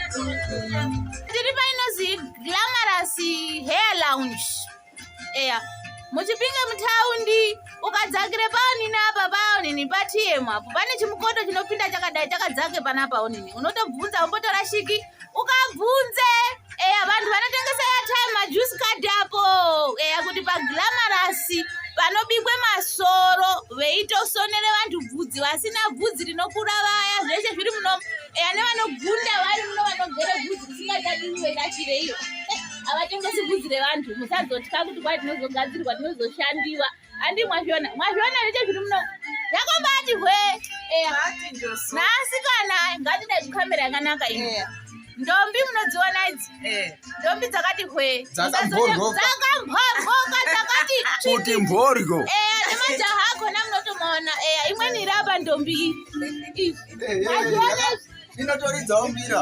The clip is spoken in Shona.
Tiri painozi Glamorous Hair Lounge. Eya, muchipinge mutaundi ukadzakire paonini apa paonini patm apo pane chimukoto chinopinda chakadai chakadzake panapa onini unotobvunza umbotorashiki ukabvunze. Eya, vantu vanotengesa airtime majuice card apo. Eya, kuti paGlamorous panobikwe masoro veitosonere vantu bvudzi vasina bvudzi rinokura vaya zveshe zviri muno. Eya, nevanogunda vari muno vanogere bvudzi risingatadini vedachire iyo avatengesi bvudzi revantu. Musazotya kuti kwai tinozogadzirwa tinozoshandiwa. Handi mwazviona zveshe zviri muno zvakambati hwe. Eya, naasikana ngatide kukamera yakanaka ino. Ndombi munodziona idzi, ndombi dzakati hwe, dzakamboryoka dzakati kuti mboryo. Nemajaha akona munotomaona. Imweni irapa ndombi iyi. Inotoridzawo mbira.